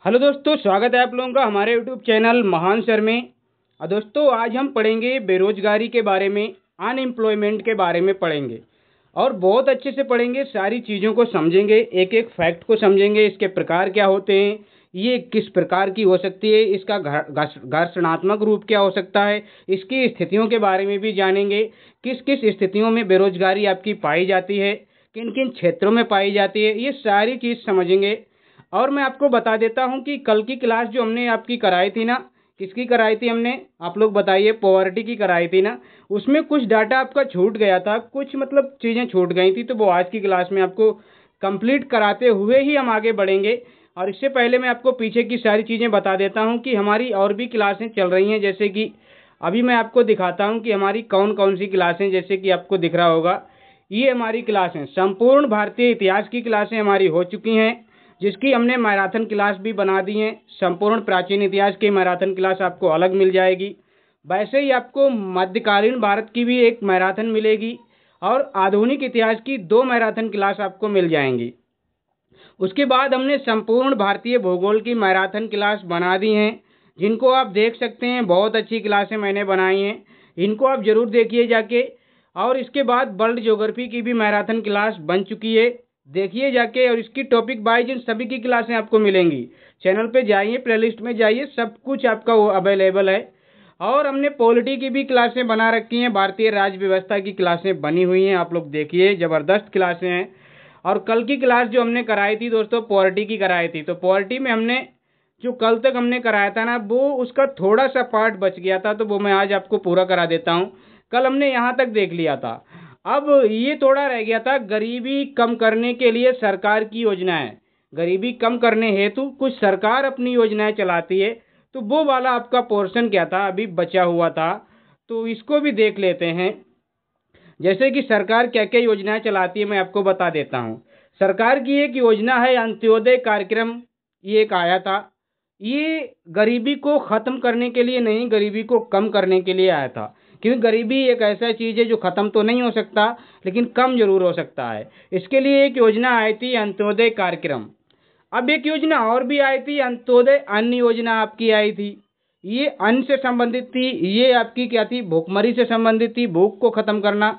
Hello दोस्तों, स्वागत है आप लोगों का हमारे यूट्यूब चैनल महान सर में। दोस्तों आज हम पढ़ेंगे बेरोजगारी के बारे में, अनएम्प्लॉयमेंट के बारे में पढ़ेंगे और बहुत अच्छे से पढ़ेंगे। सारी चीज़ों को समझेंगे, एक एक फैक्ट को समझेंगे, इसके प्रकार क्या होते हैं, ये किस प्रकार की हो सकती है, इसका घर्षणात्मक रूप क्या हो सकता है, इसकी स्थितियों के बारे में भी जानेंगे। किस किस स्थितियों में बेरोजगारी आपकी पाई जाती है, किन किन क्षेत्रों में पाई जाती है, ये सारी चीज़ समझेंगे। और मैं आपको बता देता हूं कि कल की क्लास जो हमने आपकी कराई थी ना, किसकी कराई थी हमने, आप लोग बताइए, पॉवर्टी की कराई थी ना। उसमें कुछ डाटा आपका छूट गया था, कुछ मतलब चीज़ें छूट गई थी, तो वो आज की क्लास में आपको कंप्लीट कराते हुए ही हम आगे बढ़ेंगे। और इससे पहले मैं आपको पीछे की सारी चीज़ें बता देता हूँ कि हमारी और भी क्लासें चल रही हैं। जैसे कि अभी मैं आपको दिखाता हूँ कि हमारी कौन कौन सी क्लासें, जैसे कि आपको दिख रहा होगा ये हमारी क्लासें संपूर्ण भारतीय इतिहास की क्लासें हमारी हो चुकी हैं, जिसकी हमने मैराथन क्लास भी बना दी है। संपूर्ण प्राचीन इतिहास की मैराथन क्लास आपको अलग मिल जाएगी। वैसे ही आपको मध्यकालीन भारत की भी एक मैराथन मिलेगी और आधुनिक इतिहास की 2 मैराथन क्लास आपको मिल जाएंगी। उसके बाद हमने संपूर्ण भारतीय भूगोल की मैराथन क्लास बना दी हैं, जिनको आप देख सकते हैं। बहुत अच्छी क्लासें मैंने बनाई हैं, इनको आप जरूर देखिए जाके। और इसके बाद वर्ल्ड ज्योग्राफी की भी मैराथन क्लास बन चुकी है, देखिए जाके। और इसकी टॉपिक वाइज इन सभी की क्लासें आपको मिलेंगी। चैनल पे जाइए, प्लेलिस्ट में जाइए, सब कुछ आपका वो अवेलेबल है। और हमने पॉलिटी की भी क्लासें बना रखी हैं, भारतीय राज्य व्यवस्था की क्लासें बनी हुई हैं, आप लोग देखिए, ज़बरदस्त क्लासें हैं। और कल की क्लास जो हमने कराई थी दोस्तों, पॉलिटी की कराई थी, तो पॉलिटी में हमने जो कल तक हमने कराया था ना, वो उसका थोड़ा सा पार्ट बच गया था, तो वो मैं आज आपको पूरा करा देता हूँ। कल हमने यहाँ तक देख लिया था। अब ये थोड़ा रह गया था, गरीबी कम करने के लिए सरकार की योजनाएं, गरीबी कम करने हेतु कुछ सरकार अपनी योजनाएं चलाती है, तो वो वाला आपका पोर्शन क्या था अभी बचा हुआ था, तो इसको भी देख लेते हैं। जैसे कि सरकार क्या क्या योजनाएं चलाती है मैं आपको बता देता हूँ। सरकार की एक योजना है अंत्योदय कार्यक्रम, ये एक आया था। ये गरीबी को खत्म करने के लिए नहीं, गरीबी को कम करने के लिए आया था। क्योंकि गरीबी एक ऐसा चीज है जो खत्म तो नहीं हो सकता, लेकिन कम जरूर हो सकता है। इसके लिए एक योजना आई थी अंत्योदय कार्यक्रम। अब एक योजना और भी आई थी, अंत्योदय अन्न योजना आपकी आई थी। ये अन्न से संबंधित थी, ये आपकी क्या थी, भूखमरी से संबंधित थी, भूख को खत्म करना।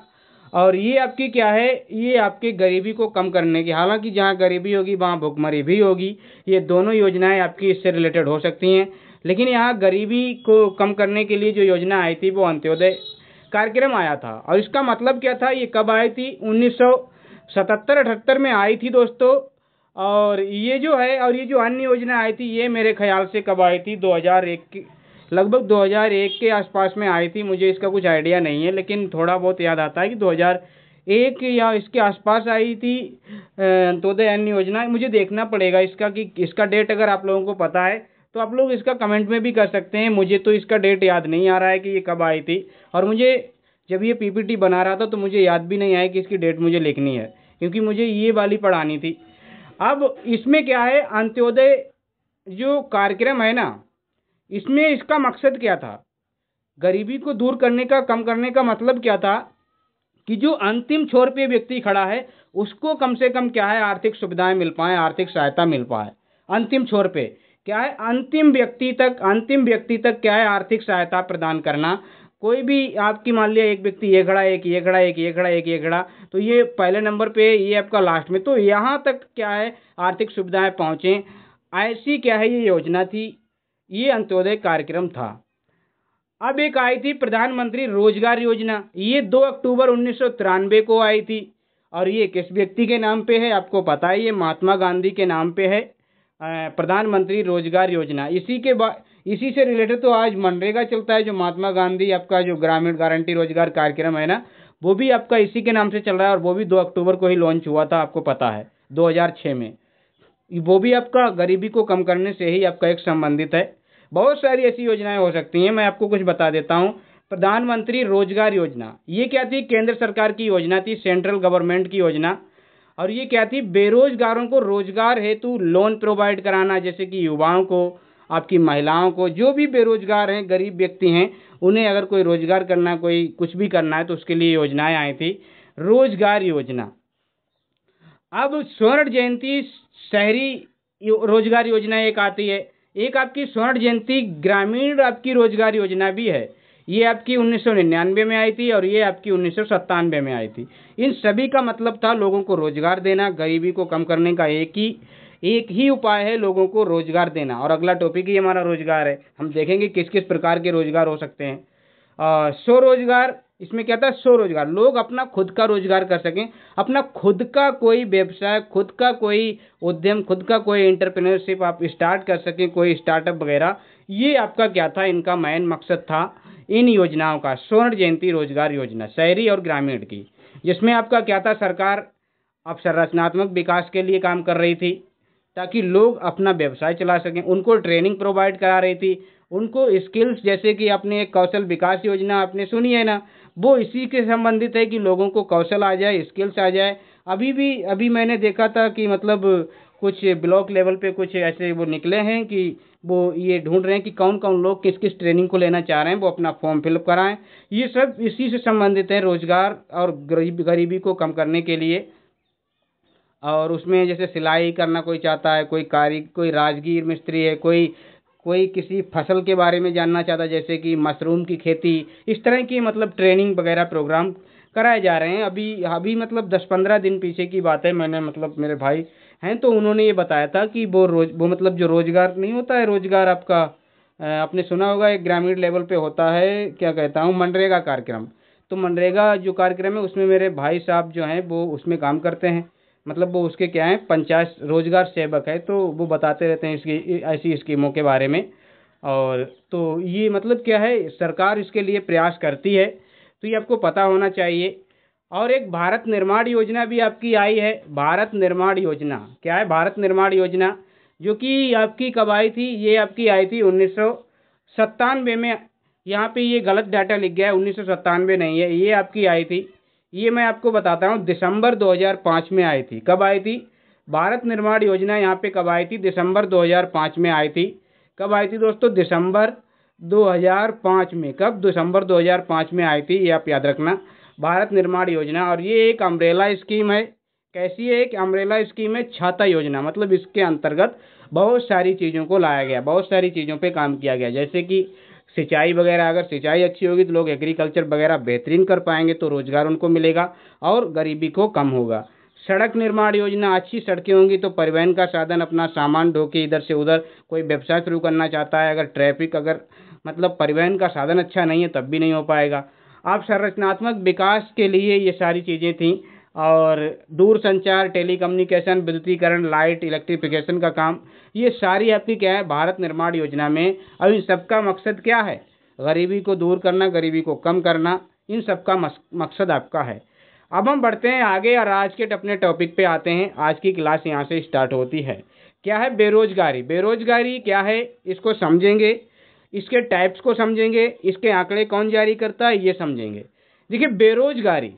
और ये आपकी क्या है, ये आपकी गरीबी को कम करने की। हालांकि जहाँ गरीबी होगी वहाँ भूखमरी भी होगी, ये दोनों योजनाएं आपकी इससे रिलेटेड हो सकती हैं। लेकिन यहाँ गरीबी को कम करने के लिए जो योजना आई थी वो अंत्योदय कार्यक्रम आया था। और इसका मतलब क्या था, ये कब आई थी, 1977-78 में आई थी दोस्तों। और ये जो है, और ये जो अन्य योजना आई थी, ये मेरे ख्याल से कब आई थी, 2001 की, लगभग 2001 के आसपास में आई थी। मुझे इसका कुछ आइडिया नहीं है, लेकिन थोड़ा बहुत याद आता है कि 2001 या इसके आसपास आई थी अंत्योदय अन्न योजना। मुझे देखना पड़ेगा इसका कि इसका डेट अगर आप लोगों को पता है तो आप लोग इसका कमेंट में भी कर सकते हैं। मुझे तो इसका डेट याद नहीं आ रहा है कि ये कब आई थी। और मुझे जब ये पीपीटी बना रहा था तो मुझे याद भी नहीं आया कि इसकी डेट मुझे लिखनी है, क्योंकि मुझे ये वाली पढ़ानी थी। अब इसमें क्या है, अंत्योदय जो कार्यक्रम है ना, इसमें इसका मकसद क्या था, गरीबी को दूर करने का, कम करने का मतलब क्या था कि जो अंतिम छोर पे व्यक्ति खड़ा है उसको कम से कम क्या है, आर्थिक सुविधाएं मिल पाए, आर्थिक सहायता मिल पाए। अंतिम छोर पे क्या है, अंतिम व्यक्ति तक क्या है, आर्थिक सहायता प्रदान करना। कोई भी आपकी मान लिया एक व्यक्ति ये खड़ा, एक ये खड़ा, एक ये खड़ा, एक ये खड़ा, तो ये पहले नंबर पे, ये आपका लास्ट में, तो यहाँ तक क्या है आर्थिक सुविधाएं पहुंचे, ऐसी क्या है ये योजना थी, ये अंत्योदय कार्यक्रम था। अब एक आई थी प्रधानमंत्री रोजगार योजना, ये 2 अक्टूबर 1993 को आई थी। और ये किस व्यक्ति के नाम पे है आपको पता है, ये महात्मा गांधी के नाम पे है। प्रधानमंत्री रोजगार योजना, इसी से रिलेटेड तो आज मनरेगा चलता है, जो महात्मा गांधी आपका जो ग्रामीण गारंटी रोजगार कार्यक्रम है ना, वो भी आपका इसी के नाम से चल रहा है। और वो भी 2 अक्टूबर को ही लॉन्च हुआ था, आपको पता है, 2006 में। वो भी आपका गरीबी को कम करने से ही आपका एक संबंधित है। बहुत सारी ऐसी योजनाएं हो सकती हैं, मैं आपको कुछ बता देता हूं। प्रधानमंत्री रोजगार योजना, ये क्या थी, केंद्र सरकार की योजना थी, सेंट्रल गवर्नमेंट की योजना। और ये क्या थी, बेरोजगारों को रोजगार हेतु लोन प्रोवाइड कराना, जैसे कि युवाओं को, आपकी महिलाओं को, जो भी बेरोजगार हैं, गरीब व्यक्ति हैं, उन्हें अगर कोई रोजगार करना, कोई कुछ भी करना है, तो उसके लिए योजनाएं आई थी, रोजगार योजना। अब स्वर्ण जयंती शहरी रोजगार योजना एक आती है, एक आपकी स्वर्ण जयंती ग्रामीण आपकी रोजगार योजना भी है। ये आपकी 1999 में आई थी और ये आपकी 1997 में आई थी। इन सभी का मतलब था लोगों को रोजगार देना। गरीबी को कम करने का एक ही उपाय है, लोगों को रोजगार देना। और अगला टॉपिक ही हमारा रोजगार है। हम देखेंगे किस किस प्रकार के रोजगार हो सकते हैं। स्वरोजगार, इसमें क्या था, स्वरोजगार, लोग अपना खुद का रोजगार कर सकें, अपना खुद का कोई व्यवसाय, खुद का कोई उद्यम, खुद का कोई एंटरप्रेन्योरशिप आप स्टार्ट कर सकें, कोई स्टार्टअप वगैरह। ये आपका क्या था, इनका मेन मकसद था इन योजनाओं का। स्वर्ण जयंती रोजगार योजना शहरी और ग्रामीण की, जिसमें आपका क्या था, सरकार अब संरचनात्मक विकास के लिए काम कर रही थी ताकि लोग अपना व्यवसाय चला सकें। उनको ट्रेनिंग प्रोवाइड करा रही थी, उनको स्किल्स, जैसे कि आपने एक कौशल विकास योजना आपने सुनी है ना, वो इसी के संबंधित है कि लोगों को कौशल आ जाए, स्किल्स आ जाए। अभी मैंने देखा था कि मतलब कुछ ब्लॉक लेवल पे कुछ ऐसे वो निकले हैं कि वो ये ढूंढ रहे हैं कि कौन कौन लोग किस किस ट्रेनिंग को लेना चाह रहे हैं, वो अपना फॉर्म फिलअप कराएं। ये सब इसी से संबंधित है, रोजगार और गरीबी को कम करने के लिए। और उसमें जैसे सिलाई करना कोई चाहता है, कोई राजगीर मिस्त्री है, कोई कोई किसी फसल के बारे में जानना चाहता है, जैसे कि मशरूम की खेती, इस तरह की मतलब ट्रेनिंग वगैरह प्रोग्राम कराए जा रहे हैं। अभी अभी मतलब 10-15 दिन पीछे की बात है, मैंने मतलब मेरे भाई हैं तो उन्होंने ये बताया था कि वो मतलब जो रोजगार नहीं होता है, रोजगार आपका आपने सुना होगा एक ग्रामीण लेवल पे होता है, क्या कहता हूँ, मनरेगा कार्यक्रम। तो मनरेगा जो कार्यक्रम है उसमें मेरे भाई साहब जो हैं वो उसमें काम करते हैं। मतलब वो उसके क्या है, पंचायत रोजगार सेवक है, तो वो बताते रहते हैं इसकी ऐसी स्कीमों के बारे में। और तो ये मतलब क्या है, सरकार इसके लिए प्रयास करती है, तो ये आपको पता होना चाहिए। और एक भारत निर्माण योजना भी आपकी आई है। भारत निर्माण योजना क्या है, भारत निर्माण योजना जो कि आपकी कब आई थी, ये आपकी आई थी 1997 में। यहाँ पे ये गलत डाटा लिख गया है, 1997 नहीं है, ये आपकी आई थी। ये मैं आपको बताता हूँ, दिसंबर 2005 में आई थी। कब आई थी भारत निर्माण योजना, यहाँ पे कब आई थी, दिसंबर 2005 में आई थी। कब आई थी दोस्तों, दिसंबर 2005 में। कब, दिसंबर 2005 में आई थी, ये आप याद रखना, भारत निर्माण योजना। और ये एक अम्ब्रेला स्कीम है। कैसी है, एक अम्ब्रेला स्कीम है, छाता योजना। मतलब इसके अंतर्गत बहुत सारी चीज़ों को लाया गया, बहुत सारी चीज़ों पे काम किया गया। जैसे कि सिंचाई वगैरह, अगर सिंचाई अच्छी होगी तो लोग एग्रीकल्चर वगैरह बेहतरीन कर पाएंगे, तो रोजगार उनको मिलेगा और गरीबी को कम होगा। सड़क निर्माण योजना, अच्छी सड़कें होंगी तो परिवहन का साधन, अपना सामान ढो के इधर से उधर कोई व्यवसाय शुरू करना चाहता है, अगर मतलब परिवहन का साधन अच्छा नहीं है तब भी नहीं हो पाएगा। आप संरचनात्मक विकास के लिए ये सारी चीज़ें थी। और दूर संचार, टेलीकम्युनिकेशन, विद्युतीकरण, लाइट, इलेक्ट्रिफिकेशन का काम, ये सारी आपकी क्या है, भारत निर्माण योजना में। अब इन सबका मकसद क्या है, गरीबी को दूर करना, गरीबी को कम करना, इन सबका मकसद आपका है। अब हम बढ़ते हैं आगे और आज के अपने टॉपिक पे आते हैं। आज की क्लास यहाँ से स्टार्ट होती है। क्या है बेरोजगारी, बेरोजगारी क्या है इसको समझेंगे, इसके टाइप्स को समझेंगे, इसके आंकड़े कौन जारी करता है ये समझेंगे। देखिए, बेरोजगारी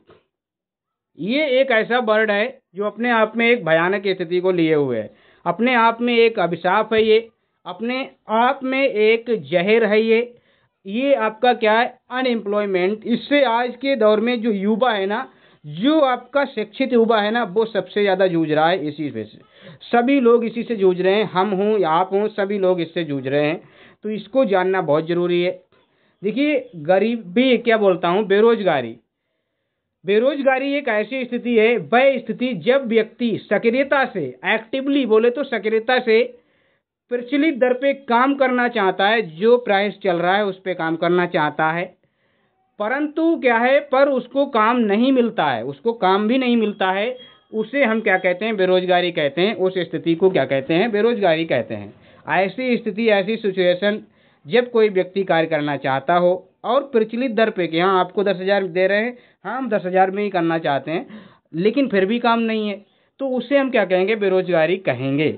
ये एक ऐसा वर्ड है जो अपने आप में एक भयानक स्थिति को लिए हुए है, अपने आप में एक अभिशाप है, ये अपने आप में एक जहर है। ये आपका क्या है, अनएम्प्लॉयमेंट। इससे आज के दौर में जो युवा है ना, जो आपका शिक्षित युवा है ना, वो सबसे ज़्यादा जूझ रहा है इसी से। सभी लोग इसी से जूझ रहे हैं, हम हों या आप हों, सभी लोग इससे जूझ रहे हैं। तो इसको जानना बहुत ज़रूरी है। देखिए, गरीबी क्या बोलता हूँ, बेरोजगारी, बेरोजगारी एक ऐसी स्थिति है, वह स्थिति जब व्यक्ति सक्रियता से, एक्टिवली बोले तो सक्रियता से प्रचलित दर पे काम करना चाहता है, जो प्राइस चल रहा है उस पे काम करना चाहता है, परंतु क्या है, पर उसको काम नहीं मिलता है, उसको काम भी नहीं मिलता है। उसे हम क्या कहते हैं, बेरोजगारी कहते हैं। उस स्थिति को क्या कहते हैं, बेरोजगारी कहते हैं। ऐसी स्थिति, ऐसी सिचुएशन जब कोई व्यक्ति कार्य करना चाहता हो और प्रचलित दर पे कि हाँ आपको 10,000 दे रहे हैं, हाँ हम 10,000 में ही करना चाहते हैं, लेकिन फिर भी काम नहीं है, तो उसे हम क्या कहेंगे, बेरोजगारी कहेंगे।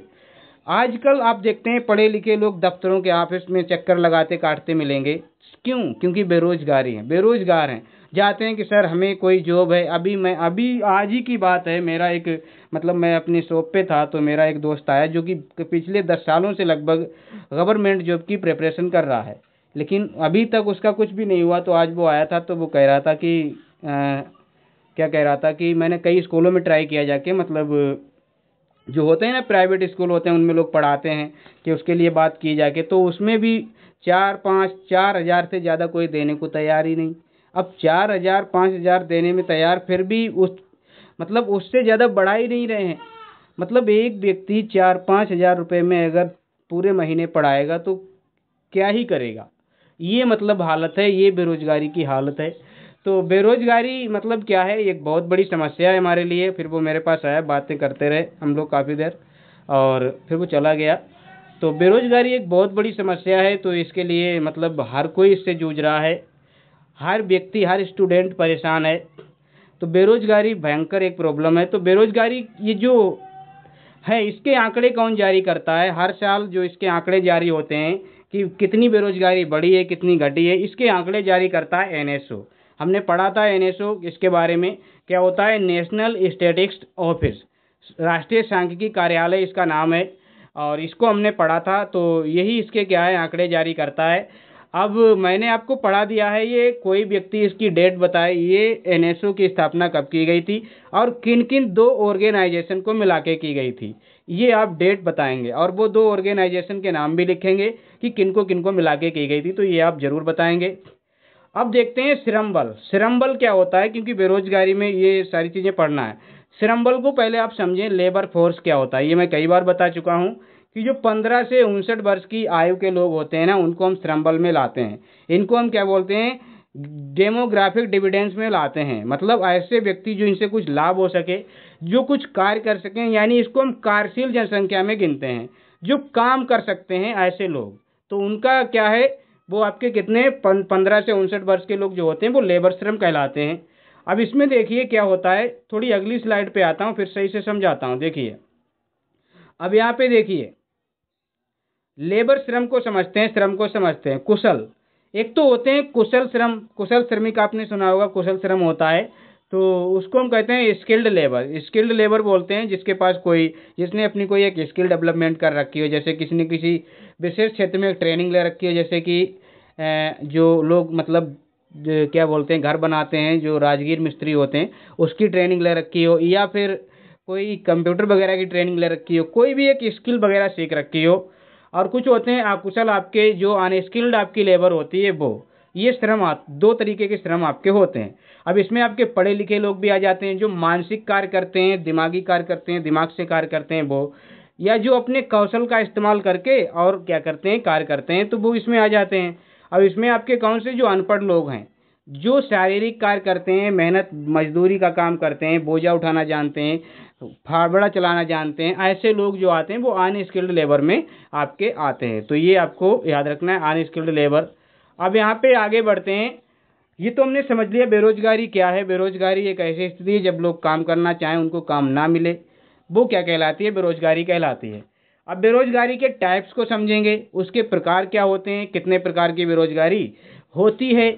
आजकल आप देखते हैं पढ़े लिखे लोग दफ्तरों के ऑफिस में चक्कर लगाते काटते मिलेंगे। क्यों, क्योंकि बेरोजगारी है, बेरोजगार हैं। जाते हैं कि सर हमें कोई जॉब है। अभी आज ही की बात है, मेरा एक मतलब मैं अपनी शॉप पे था तो मेरा एक दोस्त आया जो कि पिछले 10 सालों से लगभग गवर्नमेंट जॉब की प्रिपरेशन कर रहा है, लेकिन अभी तक उसका कुछ भी नहीं हुआ। तो आज वो आया था तो वो कह रहा था कि क्या कह रहा था कि मैंने कई स्कूलों में ट्राई किया जाके, मतलब जो होते हैं ना प्राइवेट स्कूल होते हैं उनमें लोग पढ़ाते हैं कि उसके लिए बात की जाके, तो उसमें भी 4-5-4 हज़ार से ज़्यादा कोई देने को तैयार ही नहीं। अब 4 हज़ार 5 हज़ार देने में तैयार, फिर भी उस मतलब उससे ज़्यादा बढ़ा ही नहीं रहे हैं। मतलब एक व्यक्ति 4-5 हज़ार रुपये में अगर पूरे महीने पढ़ाएगा तो क्या ही करेगा। ये मतलब हालत है, ये बेरोजगारी की हालत है। तो बेरोजगारी मतलब क्या है, एक बहुत बड़ी समस्या है हमारे लिए। फिर वो मेरे पास आया, बातें करते रहे हम लोग काफ़ी देर, और फिर वो चला गया। तो बेरोजगारी एक बहुत बड़ी समस्या है, तो इसके लिए मतलब हर कोई इससे जूझ रहा है, हर व्यक्ति हर स्टूडेंट परेशान है। तो बेरोजगारी भयंकर एक प्रॉब्लम है। तो बेरोजगारी ये जो है, इसके आंकड़े कौन जारी करता है? हर साल जो इसके आंकड़े जारी होते हैं कि कितनी बेरोजगारी बढ़ी है कितनी घटी है, इसके आंकड़े जारी करता है एनएसओ। हमने पढ़ा था एनएसओ इसके बारे में, क्या होता है, नेशनल स्टैटिस्टिक्स ऑफिस, राष्ट्रीय सांख्यिकी कार्यालय इसका नाम है, और इसको हमने पढ़ा था। तो यही इसके क्या है, आंकड़े जारी करता है। अब मैंने आपको पढ़ा दिया है, ये कोई व्यक्ति इसकी डेट बताए, ये एनएसओ की स्थापना कब की गई थी और किन किन 2 ऑर्गेनाइजेशन को मिला के की गई थी, ये आप डेट बताएंगे, और वो 2 ऑर्गेनाइजेशन के नाम भी लिखेंगे कि किनको मिला के की गई थी, तो ये आप जरूर बताएंगे। अब देखते हैं श्रम बल। श्रम बल क्या होता है, क्योंकि बेरोजगारी में ये सारी चीज़ें पढ़ना है। श्रम बल को पहले आप समझें, लेबर फोर्स क्या होता है। ये मैं कई बार बता चुका हूँ कि जो 15 से 59 वर्ष की आयु के लोग होते हैं ना, उनको हम श्रम बल में लाते हैं। इनको हम क्या बोलते हैं, डेमोग्राफिक डिविडेंड्स में लाते हैं। मतलब ऐसे व्यक्ति जो इनसे कुछ लाभ हो सके, जो कुछ कार्य कर सकें, यानी इसको हम कार्यशील जनसंख्या में गिनते हैं, जो काम कर सकते हैं ऐसे लोग। तो उनका क्या है, वो आपके कितने 15 से 59 वर्ष के लोग जो होते हैं वो लेबर श्रम कहलाते हैं। अब इसमें देखिए क्या होता है, थोड़ी अगली स्लाइड पे आता हूँ, फिर सही से समझाता हूँ। देखिए अब यहाँ पे देखिए, लेबर श्रम को समझते हैं, श्रम को समझते हैं कुशल। एक तो होते हैं कुशल श्रम, कुशल श्रमिक आपने सुना होगा, कुशल श्रम होता है। तो उसको हम कहते हैं स्किल्ड लेबर। स्किल्ड लेबर बोलते हैं जिसके पास कोई, जिसने अपनी कोई एक स्किल डेवलपमेंट कर रखी हो, जैसे किसी ने किसी विशेष क्षेत्र में ट्रेनिंग ले रखी हो, जैसे कि जो लोग मतलब क्या बोलते हैं, घर बनाते हैं, जो राजगीर मिस्त्री होते हैं, उसकी ट्रेनिंग ले रखी हो, या फिर कोई कंप्यूटर वगैरह की ट्रेनिंग ले रखी हो, कोई भी एक स्किल वगैरह सीख रखी हो। और कुछ होते हैं अकुशल, आपके जो अनस्किल्ड आपकी लेबर होती है वो। ये श्रम दो तरीके के श्रम आपके होते हैं। अब इसमें आपके पढ़े लिखे लोग भी आ जाते हैं, जो मानसिक कार्य करते हैं, दिमागी कार्य करते हैं, दिमाग से कार्य करते हैं वो, या जो अपने कौशल का इस्तेमाल करके और क्या करते हैं, कार्य करते हैं, तो वो इसमें आ जाते हैं। अब इसमें आपके कौन से, जो अनपढ़ लोग हैं, जो शारीरिक कार्य करते हैं, मेहनत मजदूरी का काम करते हैं, बोझा उठाना जानते हैं, फावड़ा चलाना जानते हैं, ऐसे लोग जो आते हैं वो अनस्किल्ड लेबर में आपके आते हैं। तो ये आपको याद रखना है, अनस्किल्ड लेबर। अब यहाँ पे आगे बढ़ते हैं। ये तो हमने समझ लिया बेरोजगारी क्या है। बेरोजगारी एक ऐसी स्थिति है जब लोग काम करना चाहें उनको काम ना मिले, वो क्या कहलाती है, बेरोजगारी कहलाती है। अब बेरोजगारी के टाइप्स को समझेंगे, उसके प्रकार क्या होते हैं, कितने प्रकार की बेरोजगारी होती है।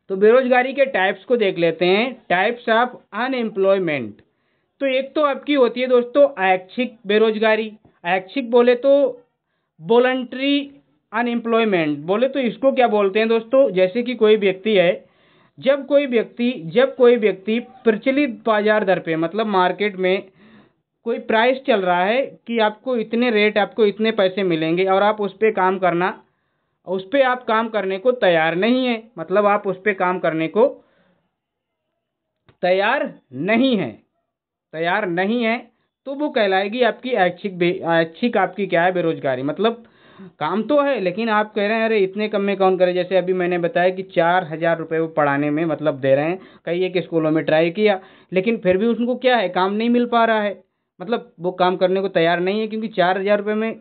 तो बेरोजगारी के टाइप्स को देख लेते हैं, टाइप्स ऑफ अनएम्प्लॉयमेंट। तो एक तो आपकी होती है दोस्तों ऐच्छिक बेरोजगारी। ऐच्छिक बोले तो वॉलंटरी अनएम्प्लॉयमेंट बोले तो इसको क्या बोलते हैं दोस्तों, जैसे कि कोई व्यक्ति है, जब कोई व्यक्ति प्रचलित बाजार दर पे, मतलब मार्केट में कोई प्राइस चल रहा है कि आपको इतने रेट, आपको इतने पैसे मिलेंगे, और आप उस पे काम करना, उस पे आप काम करने को तैयार नहीं है, मतलब आप उस पे काम करने को तैयार नहीं है, तैयार नहीं है, तो वो कहलाएगी आपकी ऐच्छिक आपकी क्या है, बेरोजगारी। मतलब काम तो है लेकिन आप कह रहे हैं अरे इतने कम में कौन करे। जैसे अभी मैंने बताया कि 4 हज़ार रुपये वो पढ़ाने में मतलब दे रहे हैं, कई एक स्कूलों में ट्राई किया, लेकिन फिर भी उनको क्या है, काम नहीं मिल पा रहा है। मतलब वो काम करने को तैयार नहीं है, क्योंकि 4 हज़ार रुपये में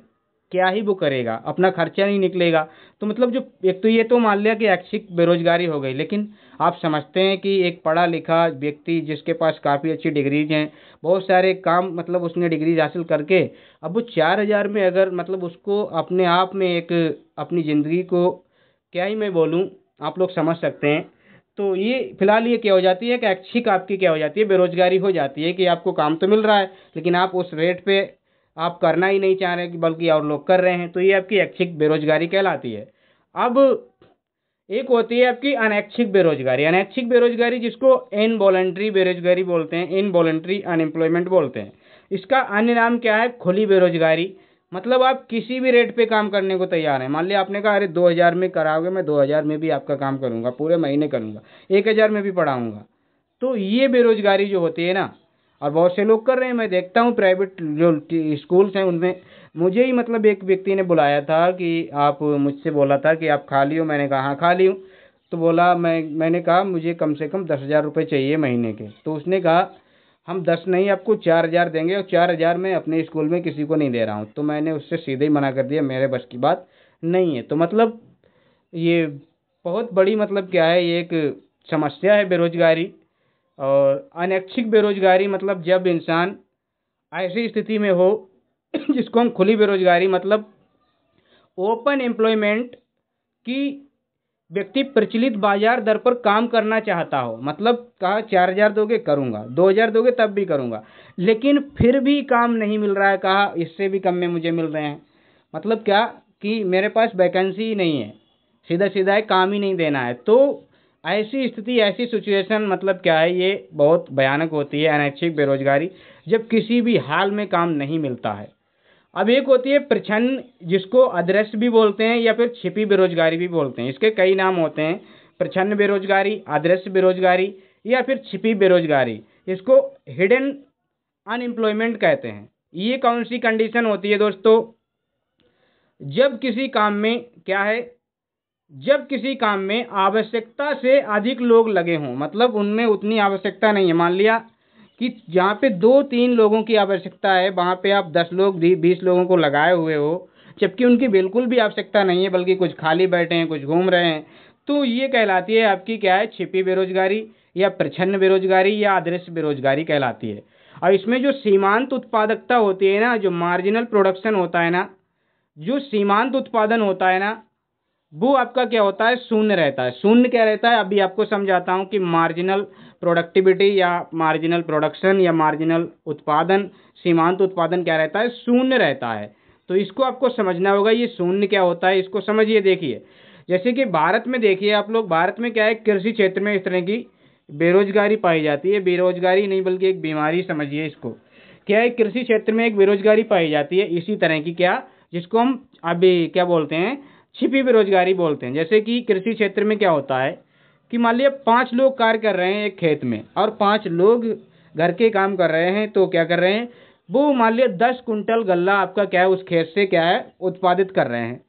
क्या ही वो करेगा, अपना खर्चा नहीं निकलेगा। तो मतलब जो एक तो ये तो मान लिया कि ऐच्छिक बेरोजगारी हो गई, लेकिन आप समझते हैं कि एक पढ़ा लिखा व्यक्ति जिसके पास काफ़ी अच्छी डिग्रीज हैं, बहुत सारे काम मतलब उसने डिग्रीज हासिल करके, अब वो 4 हज़ार में अगर मतलब उसको अपने आप में एक अपनी ज़िंदगी को, क्या ही मैं बोलूँ, आप लोग समझ सकते हैं। तो ये फिलहाल ये क्या हो जाती है कि ऐच्छिक आपकी क्या हो जाती है, बेरोजगारी हो जाती है, कि आपको काम तो मिल रहा है लेकिन आप उस रेट पे आप करना ही नहीं चाह रहे कि बल्कि और लोग कर रहे हैं, तो ये आपकी ऐच्छिक बेरोजगारी कहलाती है। अब एक होती है आपकी अनैच्छिक बेरोजगारी। अनैच्छिक बेरोजगारी जिसको इनवॉलंटरी बेरोजगारी बोलते हैं, इनवॉलंटरी अनएम्प्लॉयमेंट बोलते हैं। इसका अन्य नाम क्या है, खुली बेरोजगारी। मतलब आप किसी भी रेट पे काम करने को तैयार हैं। मान लिया आपने कहा अरे 2,000 में कराओगे, मैं 2,000 में भी आपका काम करूंगा, पूरे महीने करूंगा, 1,000 में भी पढ़ाऊंगा। तो ये बेरोजगारी जो होती है ना, और बहुत से लोग कर रहे हैं। मैं देखता हूँ प्राइवेट जो स्कूल्स हैं उनमें, मुझे ही मतलब एक व्यक्ति ने बुलाया था कि आप, मुझसे बोला था कि आप खाली हो। मैंने कहा हाँ खाली हूँ। तो बोला मैंने कहा मुझे कम से कम 10,000 रुपये चाहिए महीने के। तो उसने कहा हम 10 नहीं आपको 4,000 देंगे, और 4,000 मैं अपने स्कूल में किसी को नहीं दे रहा हूँ। तो मैंने उससे सीधे ही मना कर दिया, मेरे बस की बात नहीं है। तो मतलब ये बहुत बड़ी मतलब क्या है, ये एक समस्या है बेरोजगारी। और अनैच्छिक बेरोजगारी मतलब जब इंसान ऐसी स्थिति में हो जिसको हम खुली बेरोजगारी मतलब ओपन एम्प्लॉयमेंट की, व्यक्ति प्रचलित बाजार दर पर काम करना चाहता हो। मतलब कहा 4,000 दोगे करूंगा, 2,000 दोगे तब भी करूंगा, लेकिन फिर भी काम नहीं मिल रहा है। कहा इससे भी कम में मुझे मिल रहे हैं। मतलब क्या कि मेरे पास वैकेंसी ही नहीं है, सीधा सीधा है, काम ही नहीं देना है। तो ऐसी स्थिति, ऐसी सिचुएशन मतलब क्या है, ये बहुत भयानक होती है अनैच्छिक बेरोजगारी, जब किसी भी हाल में काम नहीं मिलता है। अब एक होती है प्रछन्न, जिसको अदृश्य भी बोलते हैं या फिर छिपी बेरोजगारी भी बोलते हैं। इसके कई नाम होते हैं, प्रछन्न बेरोजगारी, अदृश्य बेरोजगारी या फिर छिपी बेरोजगारी। इसको हिडन अनएम्प्लॉयमेंट कहते हैं। ये कौन सी कंडीशन होती है दोस्तों, जब किसी काम में क्या है, जब किसी काम में आवश्यकता से अधिक लोग लगे हों। मतलब उनमें उतनी आवश्यकता नहीं है। मान लिया कि जहाँ पे 2-3 लोगों की आवश्यकता है, वहाँ पे आप 10 लोग 20 लोगों को लगाए हुए हो, जबकि उनकी बिल्कुल भी आवश्यकता नहीं है, बल्कि कुछ खाली बैठे हैं, कुछ घूम रहे हैं। तो ये कहलाती है आपकी क्या है, छिपी बेरोजगारी या प्रछन्न बेरोजगारी या अदृश्य बेरोजगारी कहलाती है। और इसमें जो सीमांत उत्पादकता होती है ना, जो मार्जिनल प्रोडक्शन होता है ना, जो सीमांत उत्पादन होता है ना, वो आपका क्या होता है, शून्य रहता है। शून्य क्या रहता है, अभी आपको समझाता हूँ कि मार्जिनल प्रोडक्टिविटी या मार्जिनल प्रोडक्शन या मार्जिनल उत्पादन, सीमांत उत्पादन क्या रहता है, शून्य रहता है। तो इसको आपको समझना होगा, ये शून्य क्या होता है, इसको समझिए। देखिए जैसे कि भारत में देखिए आप लोग, भारत में क्या है, कृषि क्षेत्र में इस तरह की बेरोजगारी पाई जाती है। बेरोजगारी नहीं बल्कि एक बीमारी समझिए इसको। क्या है, कृषि क्षेत्र में एक बेरोजगारी पाई जाती है इसी तरह की, क्या, जिसको हम अभी क्या बोलते हैं, छिपी बेरोजगारी बोलते हैं। जैसे कि कृषि क्षेत्र में क्या होता है कि मान लिया 5 लोग कार्य कर रहे हैं एक खेत में, और 5 लोग घर के काम कर रहे हैं। तो क्या कर रहे हैं, वो मान लिया 10 कुंटल गल्ला आपका क्या है, उस खेत से क्या है, उत्पादित कर रहे हैं।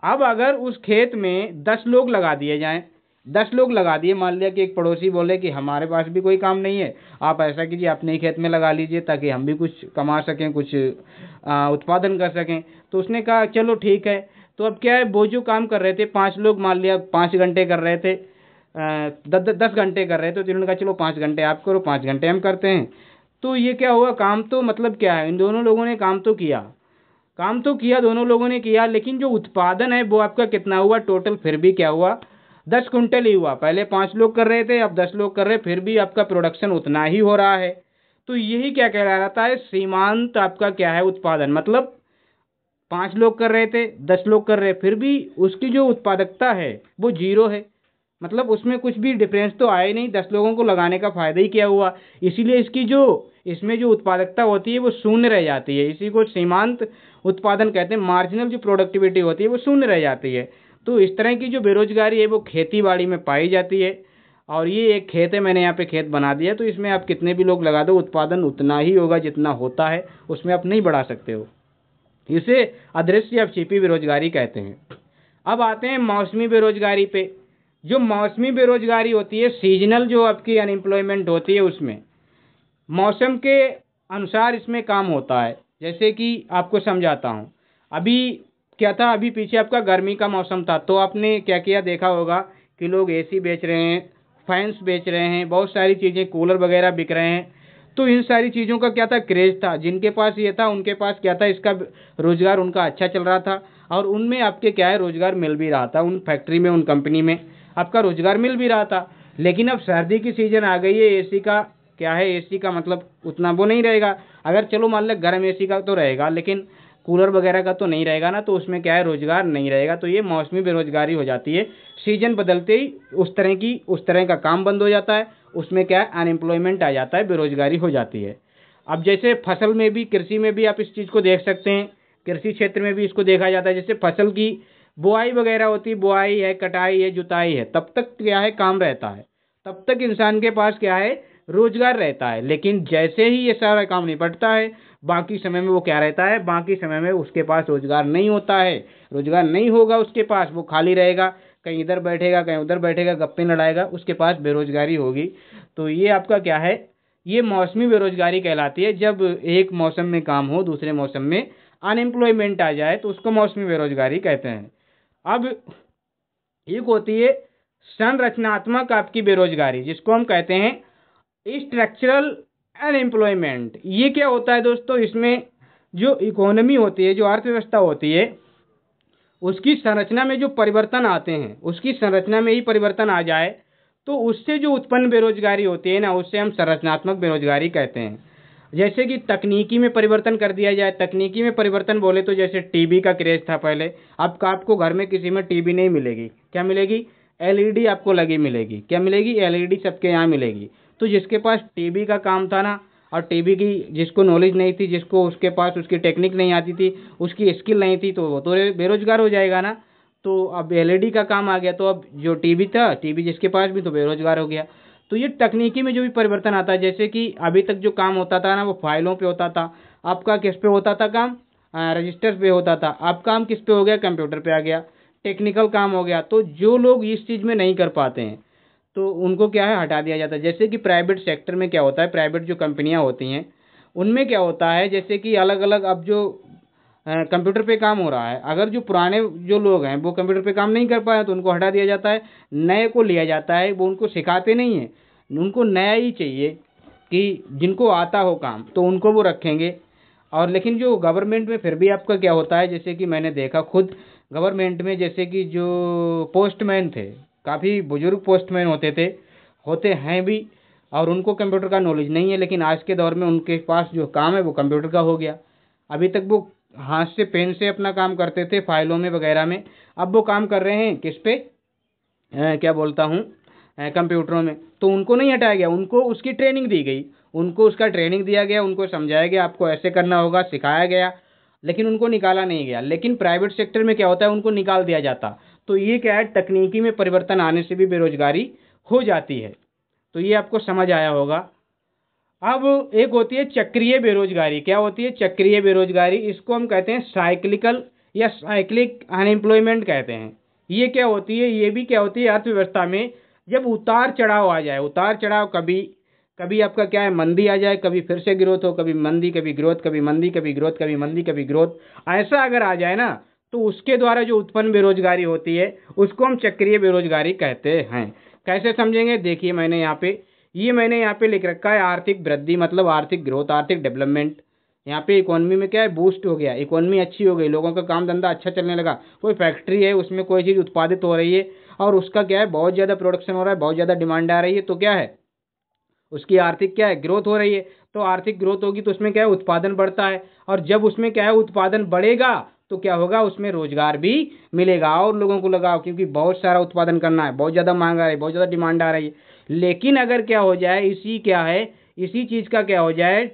अब अगर उस खेत में 10 लोग लगा दिए जाएं, 10 लोग लगा दिए, मान लिया कि एक पड़ोसी बोले कि हमारे पास भी कोई काम नहीं है, आप ऐसा कीजिए अपने ही खेत में लगा लीजिए, ताकि हम भी कुछ कमा सकें, कुछ उत्पादन कर सकें। तो उसने कहा चलो ठीक है। तो अब क्या है, वो जो काम कर रहे थे 5 लोग, मान लिया 5 घंटे कर रहे थे, 10 घंटे कर रहे थे, तो इन्होंने कहा चलो 5 घंटे आप करो, 5 घंटे हम करते हैं। तो ये क्या हुआ, काम तो मतलब क्या है, इन दोनों लोगों ने काम तो किया, काम तो किया, दोनों लोगों ने किया, लेकिन जो उत्पादन है वो आपका कितना हुआ टोटल, फिर भी क्या हुआ, 10 कुंटल ही हुआ। पहले 5 लोग कर रहे थे, अब 10 लोग कर रहे, फिर भी आपका प्रोडक्शन उतना ही हो रहा है। तो यही क्या कहलाता है, सीमांत आपका क्या है, उत्पादन। मतलब 5 लोग कर रहे थे, 10 लोग कर रहे, फिर भी उसकी जो उत्पादकता है वो जीरो है। मतलब उसमें कुछ भी डिफरेंस तो आया ही नहीं, 10 लोगों को लगाने का फायदा ही क्या हुआ। इसीलिए इसकी जो, इसमें जो उत्पादकता होती है वो शून्य रह जाती है। इसी को सीमांत उत्पादन कहते हैं। मार्जिनल जो प्रोडक्टिविटी होती है वो शून्य रह जाती है। तो इस तरह की जो बेरोजगारी है वो खेती बाड़ी में पाई जाती है। और ये एक खेत है, मैंने यहाँ पे खेत बना दिया, तो इसमें आप कितने भी लोग लगा दो, उत्पादन उतना ही होगा जितना होता है, उसमें आप नहीं बढ़ा सकते हो। इसे अदृश्य या छिपी बेरोजगारी कहते हैं। अब आते हैं मौसमी बेरोजगारी पे। जो मौसमी बेरोजगारी होती है, सीजनल जो आपकी अनएम्प्लॉयमेंट होती है, उसमें मौसम के अनुसार इसमें काम होता है। जैसे कि आपको समझाता हूँ, अभी क्या था, अभी पीछे आपका गर्मी का मौसम था, तो आपने क्या किया, देखा होगा कि लोग एसी बेच रहे हैं, फैंस बेच रहे हैं, बहुत सारी चीज़ें, कूलर वगैरह बिक रहे हैं। तो इन सारी चीज़ों का क्या था, क्रेज था। जिनके पास ये था उनके पास क्या था, इसका रोजगार उनका अच्छा चल रहा था, और उनमें आपके क्या है, रोजगार मिल भी रहा था। उन फैक्ट्री में, उन कंपनी में आपका रोजगार मिल भी रहा था। लेकिन अब सर्दी की सीजन आ गई है, एसी का क्या है, एसी का मतलब उतना वो नहीं रहेगा। अगर चलो मान लो गर्म एसी का तो रहेगा, लेकिन कूलर वगैरह का तो नहीं रहेगा ना, तो उसमें क्या है, रोजगार नहीं रहेगा। तो ये मौसमी बेरोजगारी हो जाती है। सीजन बदलते ही उस तरह का काम बंद हो जाता है, उसमें क्या है, अनएम्प्लॉयमेंट आ जाता है, बेरोजगारी हो जाती है। अब जैसे फसल में भी, कृषि में भी आप इस चीज़ को देख सकते हैं, कृषि क्षेत्र में भी इसको देखा जाता है। जैसे फसल की बुआई वगैरह होती है, बुआई है, कटाई है, जुताई है, तब तक क्या है, काम रहता है, तब तक इंसान के पास क्या है, रोजगार रहता है। लेकिन जैसे ही ये सारा काम निपटता है, बाकी समय में वो क्या रहता है, बाकी समय में उसके पास रोजगार नहीं होता है। रोजगार नहीं होगा उसके पास, वो खाली रहेगा, कहीं इधर बैठेगा, कहीं उधर बैठेगा, गप्पे लड़ाएगा, उसके पास बेरोजगारी होगी। तो ये आपका क्या है, ये मौसमी बेरोजगारी कहलाती है। जब एक मौसम में काम हो, दूसरे मौसम में अनएम्प्लॉयमेंट आ जाए, तो उसको मौसमी बेरोजगारी कहते हैं। अब एक होती है संरचनात्मक आपकी बेरोजगारी, जिसको हम कहते हैं स्ट्रक्चरल अनएम्प्लॉयमेंट। ये क्या होता है दोस्तों, इसमें जो इकोनॉमी होती है, जो अर्थव्यवस्था होती है, उसकी संरचना में जो परिवर्तन आते हैं, उसकी संरचना में ही परिवर्तन आ जाए, तो उससे जो उत्पन्न बेरोजगारी होती है ना, उससे हम संरचनात्मक बेरोजगारी कहते हैं। जैसे कि तकनीकी में परिवर्तन कर दिया जाए। तकनीकी में परिवर्तन बोले तो जैसे टीवी का क्रेज था पहले, अब का आपको घर में किसी में टीवी नहीं मिलेगी, क्या मिलेगी, एलईडी आपको लगी मिलेगी। क्या मिलेगी, एलईडी सबके यहाँ मिलेगी। तो जिसके पास टीवी का काम था ना, और टीवी की जिसको नॉलेज नहीं थी, जिसको उसके पास उसकी टेक्निक नहीं आती थी, उसकी स्किल नहीं थी, तो वो तो बेरोजगार हो जाएगा ना। तो अब एलईडी का काम आ गया, तो अब जो टीवी था, टीवी जिसके पास भी, तो बेरोजगार हो गया। तो ये तकनीकी में जो भी परिवर्तन आता है, जैसे कि अभी तक जो काम होता था ना, वो फाइलों पे होता था। आपका किस पे होता था काम, रजिस्टर पे होता था। अब काम किस पे हो गया, कंप्यूटर पे आ गया, टेक्निकल काम हो गया। तो जो लोग इस चीज़ में नहीं कर पाते हैं, तो उनको क्या है, हटा दिया जाता है। जैसे कि प्राइवेट सेक्टर में क्या होता है, प्राइवेट जो कंपनियां होती हैं, उनमें क्या होता है, जैसे कि अलग अलग अब जो कंप्यूटर पे काम हो रहा है, अगर जो पुराने जो लोग हैं वो कंप्यूटर पे काम नहीं कर पाए, तो उनको हटा दिया जाता है, नए को लिया जाता है। वो उनको सिखाते नहीं है, उनको नया ही चाहिए, कि जिनको आता हो काम, तो उनको वो रखेंगे। और लेकिन जो गवर्नमेंट में फिर भी आपका क्या होता है, जैसे कि मैंने देखा खुद गवर्नमेंट में, जैसे कि जो पोस्टमैन थे, काफ़ी बुजुर्ग पोस्टमैन होते थे, होते हैं भी, और उनको कंप्यूटर का नॉलेज नहीं है, लेकिन आज के दौर में उनके पास जो काम है वो कंप्यूटर का हो गया। अभी तक वो हाथ से पेन से अपना काम करते थे, फाइलों में वगैरह में, अब वो काम कर रहे हैं किस पे, क्या बोलता हूँ, कंप्यूटरों में। तो उनको नहीं हटाया गया, उनको उसकी ट्रेनिंग दी गई, उनको उसका ट्रेनिंग दिया गया, उनको समझाया गया आपको ऐसे करना होगा, सिखाया गया, लेकिन उनको निकाला नहीं गया। लेकिन प्राइवेट सेक्टर में क्या होता है, उनको निकाल दिया जाता। तो ये क्या है, तकनीकी में परिवर्तन आने से भी बेरोजगारी हो जाती है। तो ये आपको समझ आया होगा। अब एक होती है चक्रीय बेरोजगारी। क्या होती है, चक्रीय बेरोजगारी, इसको हम कहते हैं साइक्लिकल या साइक्लिक अनएम्प्लॉयमेंट कहते हैं। ये क्या होती है, ये भी क्या होती है, अर्थव्यवस्था में जब उतार चढ़ाव आ जाए, उतार चढ़ाव, कभी कभी आपका क्या है, मंदी आ जाए, कभी फिर से ग्रोथ हो, कभी मंदी, कभी ग्रोथ, कभी मंदी, कभी ग्रोथ, कभी मंदी, कभी ग्रोथ, ऐसा अगर आ जाए ना, तो उसके द्वारा जो उत्पन्न बेरोजगारी होती है, उसको हम चक्रीय बेरोजगारी कहते हैं। कैसे समझेंगे, देखिए मैंने यहाँ पे लिख रखा है, आर्थिक वृद्धि मतलब आर्थिक ग्रोथ, आर्थिक डेवलपमेंट। यहाँ पे इकोनॉमी में क्या है, बूस्ट हो गया, इकोनॉमी अच्छी हो गई, लोगों का काम धंधा अच्छा चलने लगा, कोई फैक्ट्री है, उसमें कोई चीज़ उत्पादित हो रही है, और उसका क्या है, बहुत ज़्यादा प्रोडक्शन हो रहा है, बहुत ज़्यादा डिमांड आ रही है, तो क्या है, उसकी आर्थिक क्या है, ग्रोथ हो रही है। तो आर्थिक ग्रोथ होगी तो उसमें क्या है, उत्पादन बढ़ता है, और जब उसमें क्या है, उत्पादन बढ़ेगा, तो क्या होगा, उसमें रोजगार भी मिलेगा, और लोगों को लगाओ, क्योंकि बहुत सारा उत्पादन करना है, बहुत ज़्यादा मांग आ रही है, बहुत ज़्यादा डिमांड आ रही है। लेकिन अगर क्या हो जाए, इसी चीज़ का क्या हो जाए,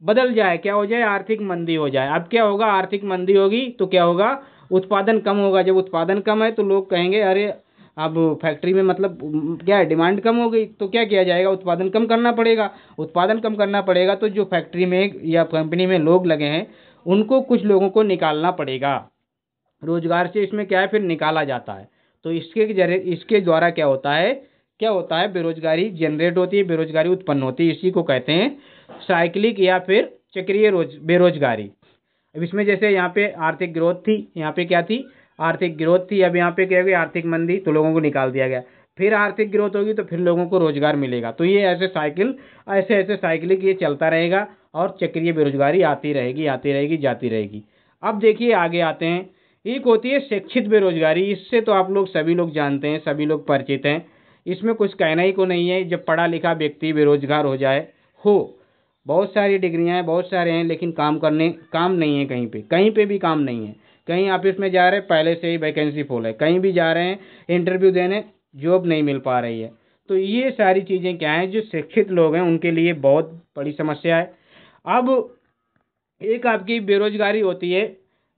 बदल जाए, क्या हो जाए, आर्थिक मंदी हो जाए। अब क्या होगा, आर्थिक मंदी होगी तो क्या होगा, उत्पादन कम होगा। जब उत्पादन कम है तो लोग कहेंगे अरे, अब फैक्ट्री में मतलब क्या है, डिमांड कम हो गई, तो क्या किया जाएगा, उत्पादन कम करना पड़ेगा। उत्पादन कम करना पड़ेगा तो जो फैक्ट्री में या कंपनी में लोग लगे हैं, उनको कुछ लोगों को निकालना पड़ेगा। रोजगार से इसमें क्या है, फिर निकाला जाता है। तो इसके द्वारा क्या होता है, बेरोजगारी जनरेट होती है, बेरोजगारी उत्पन्न होती है। इसी को कहते हैं साइक्लिक या फिर चक्रीय बेरोजगारी। अब इसमें जैसे यहाँ पे आर्थिक ग्रोथ थी, यहाँ पे क्या थी, आर्थिक ग्रोथ थी, अब यहाँ पे क्या हुई, आर्थिक मंदी, तो लोगों को निकाल दिया गया। फिर आर्थिक ग्रोथ होगी तो फिर लोगों को रोजगार मिलेगा। तो ये ऐसे ऐसे साइकिलिक ये चलता रहेगा, और चक्रीय बेरोजगारी आती रहेगी, आती रहेगी, जाती रहेगी। अब देखिए आगे आते हैं, एक होती है शिक्षित बेरोजगारी। इससे तो आप लोग सभी लोग जानते हैं, सभी लोग परिचित हैं, इसमें कुछ कहना ही को नहीं है। जब पढ़ा लिखा व्यक्ति बेरोजगार हो जाए, हो बहुत सारी डिग्रियां हैं, बहुत सारे हैं, लेकिन काम नहीं है, कहीं पे भी काम नहीं है। कहीं ऑफिस में जा रहे हैं, पहले से ही वैकेंसी फुल है, कहीं भी जा रहे हैं इंटरव्यू देने, जॉब नहीं मिल पा रही है। तो ये सारी चीज़ें क्या हैं, जो शिक्षित लोग हैं उनके लिए बहुत बड़ी समस्या है। अब एक आपकी बेरोजगारी होती है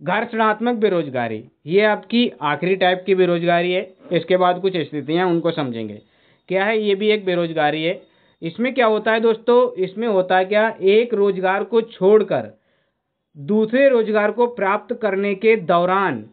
घर्षणात्मक बेरोजगारी, ये आपकी आखिरी टाइप की बेरोजगारी है। इसके बाद कुछ स्थितियां उनको समझेंगे। क्या है, ये भी एक बेरोजगारी है। इसमें क्या होता है दोस्तों, इसमें होता है क्या, एक रोजगार को छोड़कर दूसरे रोजगार को प्राप्त करने के दौरान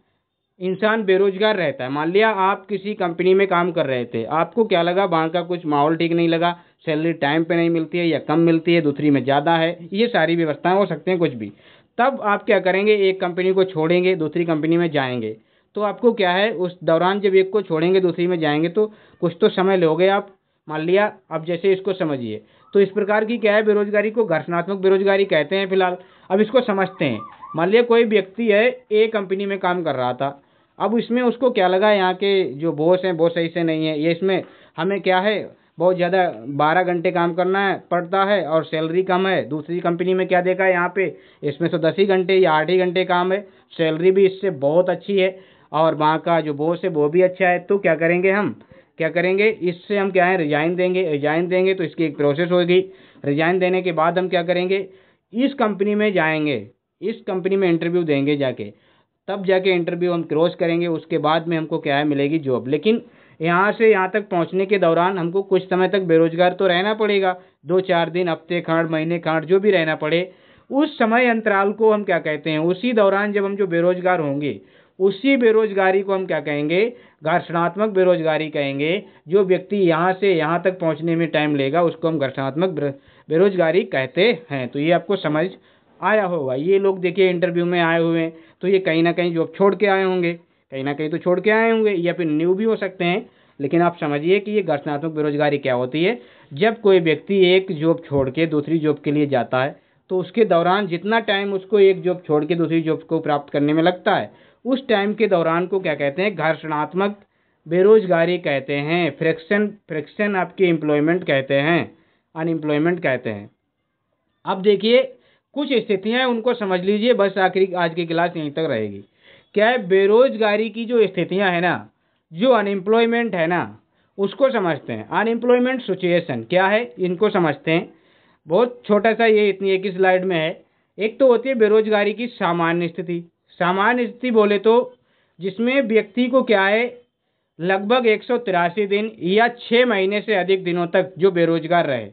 इंसान बेरोजगार रहता है। मान लिया आप किसी कंपनी में काम कर रहे थे, आपको क्या लगा, वहाँ का कुछ माहौल ठीक नहीं लगा, सैलरी टाइम पे नहीं मिलती है या कम मिलती है, दूसरी में ज़्यादा है, ये सारी व्यवस्थाएं हो सकते हैं कुछ भी। तब आप क्या करेंगे, एक कंपनी को छोड़ेंगे दूसरी कंपनी में जाएंगे। तो आपको क्या है, उस दौरान जब एक को छोड़ेंगे दूसरी में जाएंगे तो कुछ तो समय लोगे आप। मान लिया, अब जैसे इसको समझिए, तो इस प्रकार की क्या है, बेरोजगारी को घर्षणात्मक बेरोजगारी कहते हैं फिलहाल। अब इसको समझते हैं। मान लिया कोई व्यक्ति है, एक कंपनी में काम कर रहा था। अब इसमें उसको क्या लगा, यहाँ के जो बॉस हैं वो सही से नहीं है, ये इसमें हमें क्या है, बहुत ज़्यादा 12 घंटे काम करना है पड़ता है और सैलरी कम है। दूसरी कंपनी में क्या देखा है, यहाँ पे इसमें तो 10 ही घंटे या 8 ही घंटे काम है, सैलरी भी इससे बहुत अच्छी है और वहाँ का जो बॉस है वो भी अच्छा है। तो क्या करेंगे, हम क्या करेंगे, इससे हम क्या है, रिजाइन देंगे। रिजाइन देंगे तो इसकी एक प्रोसेस होगी। रिजाइन देने के बाद हम क्या करेंगे, इस कंपनी में जाएंगे, इस कंपनी में इंटरव्यू देंगे जाके, तब जाके इंटरव्यू हम क्रॉस करेंगे, उसके बाद में हमको क्या है, मिलेगी जॉब। लेकिन यहाँ से यहाँ तक पहुँचने के दौरान हमको कुछ समय तक बेरोजगार तो रहना पड़ेगा, 2-4 दिन, हफ्ते खंड, महीने खंड, जो भी रहना पड़े। उस समय अंतराल को हम क्या कहते हैं, उसी दौरान जब हम जो बेरोजगार होंगे, उसी बेरोजगारी को हम क्या कहेंगे, घर्षणात्मक बेरोजगारी कहेंगे। जो व्यक्ति यहाँ से यहाँ तक पहुँचने में टाइम लेगा उसको हम घर्षणात्मक बेरोजगारी कहते हैं। तो ये आपको समझ आया होगा। ये लोग देखिए इंटरव्यू में आए हुए हैं, तो ये कहीं ना कहीं जॉब छोड़ के आए होंगे, कहीं ना कहीं तो छोड़ के आए होंगे, या फिर न्यू भी हो सकते हैं। लेकिन आप समझिए कि ये घर्षणात्मक बेरोजगारी क्या होती है। जब कोई व्यक्ति एक जॉब छोड़ के दूसरी जॉब के लिए जाता है, तो उसके दौरान जितना टाइम उसको एक जॉब छोड़ के दूसरी जॉब को प्राप्त करने में लगता है, उस टाइम के दौरान को क्या कहते हैं, घर्षणात्मक बेरोजगारी कहते हैं। फ्रिक्शन फ्रिक्शन आपकी एम्प्लॉयमेंट कहते हैं, अनएम्प्लॉयमेंट कहते हैं। अब देखिए कुछ स्थितियां हैं, उनको समझ लीजिए, बस आखिरी आज की क्लास यहीं तक रहेगी। क्या है, बेरोजगारी की जो स्थितियां है ना, जो अनएम्प्लॉयमेंट है ना, उसको समझते हैं। अनएम्प्लॉयमेंट सिचुएशन क्या है, इनको समझते हैं। बहुत छोटा सा, ये इतनी एक ही स्लाइड में है। एक तो होती है बेरोजगारी की सामान्य स्थिति। सामान्य स्थिति बोले तो जिसमें व्यक्ति को क्या है, लगभग 183 दिन या 6 महीने से अधिक दिनों तक जो बेरोजगार रहे।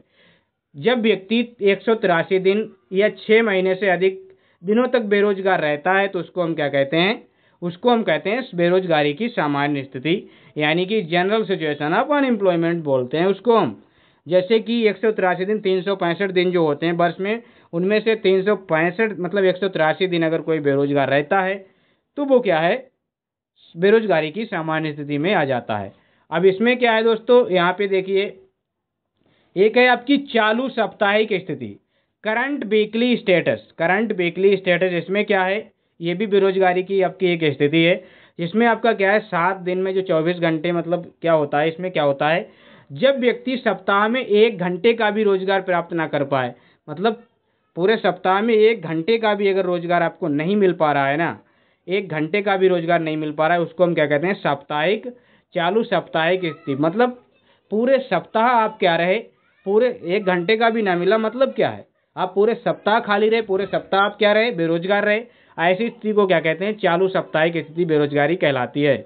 जब व्यक्ति 183 दिन या 6 महीने से अधिक दिनों तक बेरोजगार रहता है तो उसको हम क्या कहते हैं, उसको हम कहते हैं बेरोजगारी की सामान्य स्थिति, यानी कि जनरल सिचुएशन ऑफ अनएम्प्लॉयमेंट बोलते हैं उसको हम। जैसे कि 183 दिन, 365 दिन जो होते हैं वर्ष में, उनमें से 365 मतलब 183 दिन अगर कोई बेरोजगार रहता है तो वो क्या है, बेरोजगारी की सामान्य स्थिति में आ जाता है। अब इसमें क्या है दोस्तों, यहाँ पे देखिए, एक है आपकी चालू साप्ताहिक स्थिति, current weekly status. Current weekly status इसमें क्या है, ये भी बेरोजगारी की आपकी एक स्थिति है। जिसमें आपका क्या है, 7 दिन में जो 24 घंटे, मतलब क्या होता है, इसमें क्या होता है, जब व्यक्ति सप्ताह में 1 घंटे का भी रोजगार प्राप्त ना कर पाए, मतलब पूरे सप्ताह में 1 घंटे का भी अगर रोजगार आपको नहीं मिल पा रहा है ना, 1 घंटे का भी रोजगार नहीं मिल पा रहा है, उसको हम क्या कहते हैं, साप्ताहिक, चालू साप्ताहिक स्थिति। मतलब पूरे सप्ताह आप क्या रहे, पूरे 1 घंटे का भी ना मिला, मतलब क्या है, आप पूरे सप्ताह खाली रहे, पूरे सप्ताह आप क्या रहे, बेरोजगार रहे। ऐसी स्थिति को क्या कहते हैं, चालू साप्ताहिक स्थिति बेरोजगारी कहलाती है।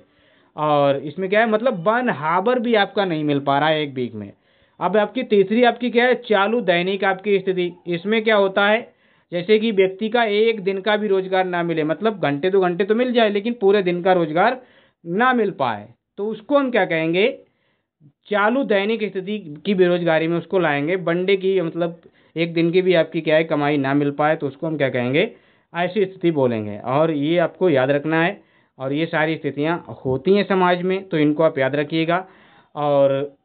और इसमें क्या है, मतलब 1 हावर भी आपका नहीं मिल पा रहा है एक वीक में। अब आपकी तीसरी आपकी क्या है, चालू दैनिक आपकी स्थिति। इसमें क्या होता है, जैसे कि व्यक्ति का 1 दिन का भी रोजगार ना मिले, मतलब घंटे 2 घंटे तो मिल जाए लेकिन पूरे दिन का रोजगार ना मिल पाए, तो उसको हम क्या कहेंगे, चालू दैनिक स्थिति की बेरोजगारी में उसको लाएंगे। वनडे की, मतलब 1 दिन की भी आपकी क्या है, कमाई ना मिल पाए तो उसको हम क्या कहेंगे, ऐसी स्थिति बोलेंगे। और ये आपको याद रखना है, और ये सारी स्थितियां होती हैं समाज में, तो इनको आप याद रखिएगा। और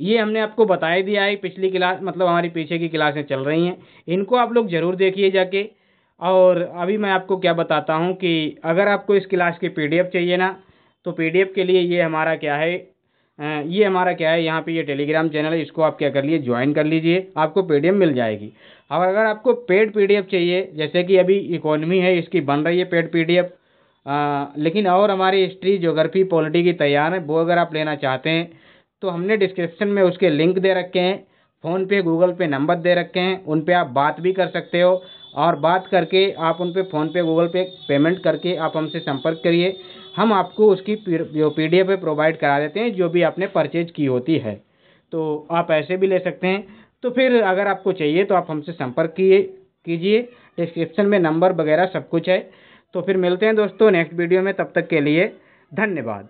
ये हमने आपको बता ही दिया है, पिछली क्लास, मतलब हमारी पीछे की क्लासें चल रही हैं, इनको आप लोग ज़रूर देखिए जाके। और अभी मैं आपको क्या बताता हूँ कि अगर आपको इस क्लास की पीडीएफ चाहिए ना, तो पीडीएफ के लिए ये हमारा क्या है, ये हमारा क्या है, यहाँ पे ये टेलीग्राम चैनल है, इसको आप क्या कर लिए, ज्वाइन कर लीजिए, आपको पीडीएफ मिल जाएगी। और अगर आपको पेड पीडीएफ चाहिए, जैसे कि अभी इकोनॉमी है, इसकी बन रही है पेड पीडीएफ, लेकिन और हमारी हिस्ट्री, ज्योग्राफी, पॉलिटी की तैयार है, वो अगर आप लेना चाहते हैं तो हमने डिस्क्रिप्शन में उसके लिंक दे रखे हैं, फ़ोनपे गूगल पे नंबर दे रखे हैं, उन पे आप बात भी कर सकते हो और बात करके आप उन पे फ़ोनपे गूगल पे पेमेंट करके आप हमसे संपर्क करिए। हम आपको उसकी जो PDF है प्रोवाइड करा देते हैं जो भी आपने परचेज की होती है। तो आप ऐसे भी ले सकते हैं। तो फिर अगर आपको चाहिए तो आप हमसे संपर्क कीजिए। डिस्क्रिप्शन में नंबर वगैरह सब कुछ है। तो फिर मिलते हैं दोस्तों नेक्स्ट वीडियो में, तब तक के लिए धन्यवाद।